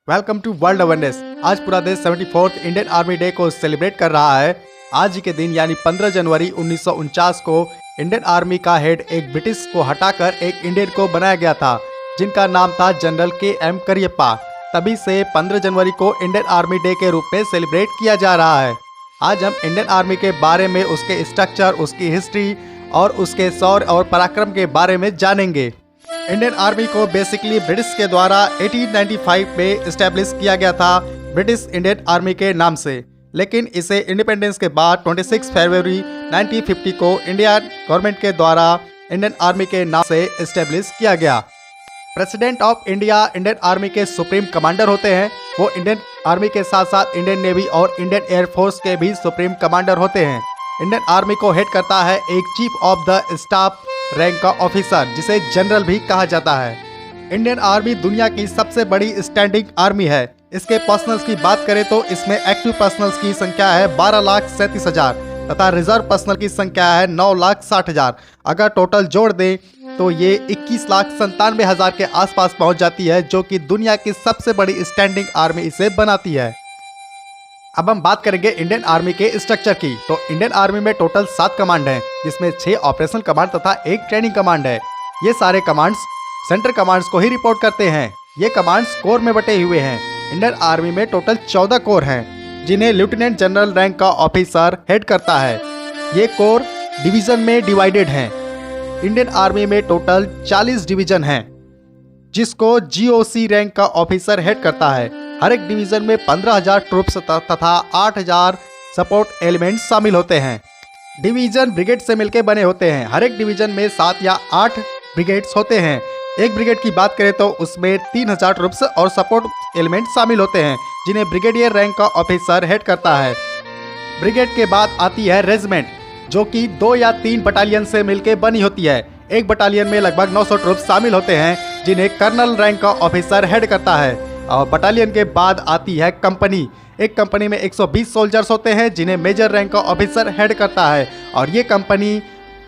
Welcome to world awareness. आज पूरा देश 74th इंडियन आर्मी डे को सेलिब्रेट कर रहा है। आज ही के दिन यानी 15 जनवरी 1949 को इंडियन आर्मी का हेड एक ब्रिटिश को हटाकर एक इंडियन को बनाया गया था, जिनका नाम था जनरल KM करियप्पा। तभी से 15 जनवरी को इंडियन आर्मी डे के रूप में सेलिब्रेट किया जा रहा है। आज हम इंडियन आर्मी के बारे में, उसके स्ट्रक्चर, उसकी हिस्ट्री और उसके शौर्य और पराक्रम के बारे में जानेंगे। इंडियन आर्मी को बेसिकली ब्रिटिश के द्वारा 1895 में इस्टेब्लिश किया गया था ब्रिटिश इंडियन आर्मी के नाम से, लेकिन इसे इंडिपेंडेंस के बाद 26 फरवरी 1950 को इंडियन गवर्नमेंट के द्वारा इंडियन आर्मी के नाम से इस्टेब्लिश किया गया। President of India Indian army के सुप्रीम कमांडर होते हैं। वो इंडियन आर्मी के साथ साथ इंडियन नेवी और इंडियन एयरफोर्स के भी सुप्रीम कमांडर होते हैं। इंडियन आर्मी को हेड करता है एक chief of the staff rank का ऑफिसर, जिसे जनरल भी कहा जाता है। इंडियन आर्मी दुनिया की सबसे बड़ी स्टैंडिंग आर्मी है। इसके पर्सनल्स की बात करें तो इसमें एक्टिव पर्सनल्स की संख्या है 12,37,000 तथा रिजर्व पर्सनल की संख्या है 9,60,000। अगर टोटल जोड़ दें तो ये 21,97,000 के आसपास पहुंच जाती है, जो कि दुनिया की सबसे बड़ी स्टैंडिंग आर्मी इसे बनाती है। अब हम बात करेंगे इंडियन आर्मी के स्ट्रक्चर की। तो इंडियन आर्मी में टोटल 7 कमांड हैं, जिसमें 6 ऑपरेशनल कमांड तथा 1 ट्रेनिंग कमांड है। ये सारे कमांड्स सेंट्रल कमांड्स को ही रिपोर्ट करते हैं। ये कमांड्स कोर में बटे हुए हैं। इंडियन आर्मी में टोटल 14 कोर हैं, जिन्हें लेफ्टिनेंट जनरल रैंक का ऑफिसर हेड करता है। ये कोर डिवीजन में डिवाइडेड हैं। इंडियन आर्मी में टोटल 40 डिवीजन हैं, जिसको GOC रैंक का ऑफिसर हेड करता है। हर एक डिवीजन में 15,000 ट्रूप्स तथा 8,000 सपोर्ट एलिमेंट्स शामिल होते हैं। डिवीजन ब्रिगेड से मिलकर बने होते हैं। हर एक डिवीजन में 7 या 8 ब्रिगेड्स होते हैं। एक ब्रिगेड की बात करें तो उसमें 3,000 ट्रूप्स और सपोर्ट एलिमेंट्स शामिल होते हैं, जिन्हें ब्रिगेडियर रैंक का ऑफिसर हेड करता है। ब्रिगेड के बाद आती है रेजिमेंट, जो कि 2 या 3 बटालियन से मिलकर बनी होती है। एक बटालियन में लगभग 900 ट्रूप्स शामिल होते हैं, जिन्हें कर्नल रैंक का ऑफिसर हेड करता है। और बटालियन के बाद आती है कंपनी। एक कंपनी में 120 सोल्जर्स होते हैं, जिन्हें मेजर रैंक का ऑफिसर हेड करता है। और ये कंपनी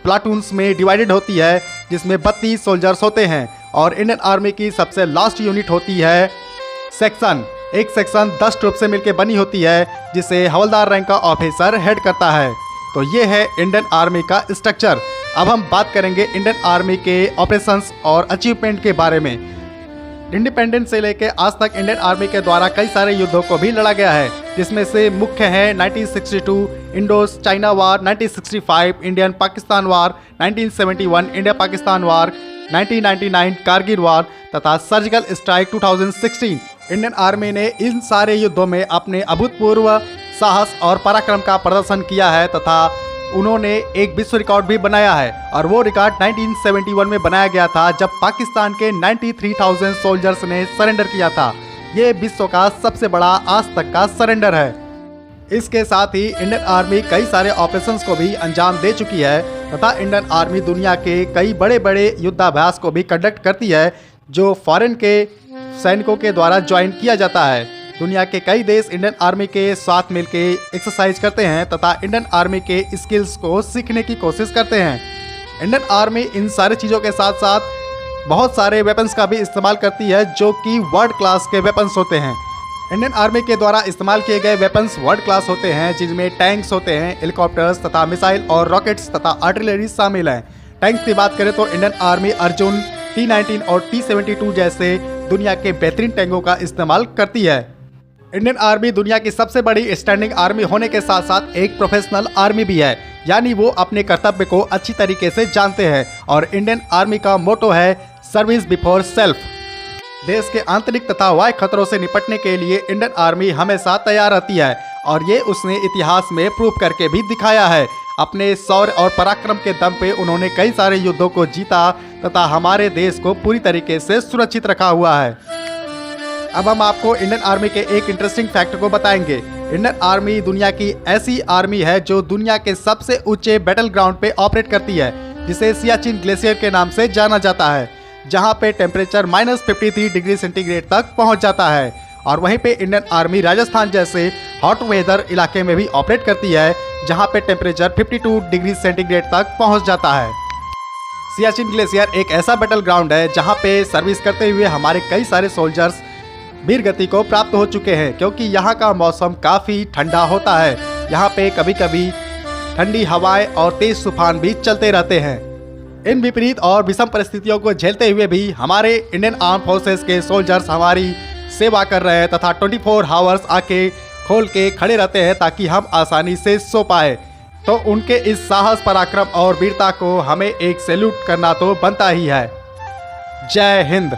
प्लाटून्स में डिवाइडेड होती है, जिसमें 32 सोल्जर्स होते हैं। और इंडियन आर्मी की सबसे लास्ट यूनिट होती है सेक्शन। एक सेक्शन 10 ट्रूप से मिलकर बनी होती है, जिसे हवलदार रैंक का ऑफिसर हेड करता है। तो ये है इंडियन आर्मी का स्ट्रक्चर। अब हम बात करेंगे इंडियन आर्मी के ऑपरेशंस और अचीवमेंट के बारे में। इंडिपेंडेंस से लेकर आज तक इंडियन आर्मी के द्वारा कई सारे युद्धों को भी लड़ा गया है, जिसमें से मुख्य है 1962 Indo China war, 1965 Indian Pakistan war, 1971 India Pakistan war, 1999 Kargil war तथा सर्जिकल स्ट्राइक 2016। इंडियन आर्मी ने इन सारे युद्धों में अपने अभूतपूर्व साहस और पराक्रम का प्रदर्शन किया है तथा उन्होंने एक विश्व रिकॉर्ड भी बनाया है। और वो रिकॉर्ड 1971 में बनाया गया था, जब पाकिस्तान के 93,000 सोल्जर्स ने सरेंडर किया था। ये विश्व का सबसे बड़ा आज तक का सरेंडर है। इसके साथ ही इंडियन आर्मी कई सारे ऑपरेशंस को भी अंजाम दे चुकी है तथा इंडियन आर्मी दुनिया के कई बड़े बड़े युद्धाभ्यास को भी कंडक्ट करती है, जो फॉरेन के सैनिकों के द्वारा ज्वाइन किया जाता है। दुनिया के कई देश इंडियन आर्मी के साथ मिलके एक्सरसाइज करते हैं तथा इंडियन आर्मी के स्किल्स को सीखने की कोशिश करते हैं। इंडियन आर्मी इन सारी चीज़ों के साथ साथ बहुत सारे वेपन्स का भी इस्तेमाल करती है, जो कि वर्ल्ड क्लास के वेपन्स होते हैं। इंडियन आर्मी के द्वारा इस्तेमाल किए गए वेपन्स वर्ल्ड क्लास होते हैं, जिनमें टैंक्स होते हैं, हेलीकॉप्टर्स तथा मिसाइल और रॉकेट्स तथा आर्टिलरी शामिल हैं। टैंक्स की बात करें तो इंडियन आर्मी अर्जुन, T-19 और T-72 जैसे दुनिया के बेहतरीन टैंकों का इस्तेमाल करती है। इंडियन आर्मी दुनिया की सबसे बड़ी स्टैंडिंग आर्मी होने के साथ साथ एक प्रोफेशनल आर्मी भी है, यानी वो अपने कर्तव्य को अच्छी तरीके से जानते हैं। और इंडियन आर्मी का मोटो है सर्विस बिफोर सेल्फ। देश के आंतरिक तथा बाह्य खतरों से निपटने के लिए इंडियन आर्मी हमेशा तैयार रहती है, और ये उसने इतिहास में प्रूव करके भी दिखाया है। अपने शौर्य और पराक्रम के दम पे उन्होंने कई सारे युद्धों को जीता तथा हमारे देश को पूरी तरीके से सुरक्षित रखा हुआ है। अब हम आपको इंडियन आर्मी के एक इंटरेस्टिंग फैक्ट को बताएंगे। इंडियन आर्मी दुनिया की ऐसी आर्मी है जो दुनिया के सबसे ऊंचे बैटल ग्राउंड पे ऑपरेट करती है, जिसे सियाचिन ग्लेशियर के नाम से जाना जाता है, जहां पे टेम्परेचर -53 डिग्री सेंटीग्रेड तक पहुंच जाता है। और वहीं पे इंडियन आर्मी राजस्थान जैसे हॉट वेदर इलाके में भी ऑपरेट करती है, जहां पे टेम्परेचर 52 डिग्री सेंटीग्रेड तक पहुंच जाता है। सियाचिन ग्लेशियर एक ऐसा बैटल ग्राउंड है जहां पे सर्विस करते हुए हमारे कई सारे सोल्जर्स वीर गति को प्राप्त हो चुके हैं, क्योंकि यहाँ का मौसम काफ़ी ठंडा होता है। यहाँ पे कभी कभी ठंडी हवाएं और तेज तूफान भी चलते रहते हैं। इन विपरीत और विषम परिस्थितियों को झेलते हुए भी हमारे इंडियन आर्म फोर्सेस के सोल्जर्स हमारी सेवा कर रहे हैं तथा 24 आवर्स आके खोल के खड़े रहते हैं ताकि हम आसानी से सो पाए। तो उनके इस साहस, पराक्रम और वीरता को हमें एक सैल्यूट करना तो बनता ही है। जय हिंद।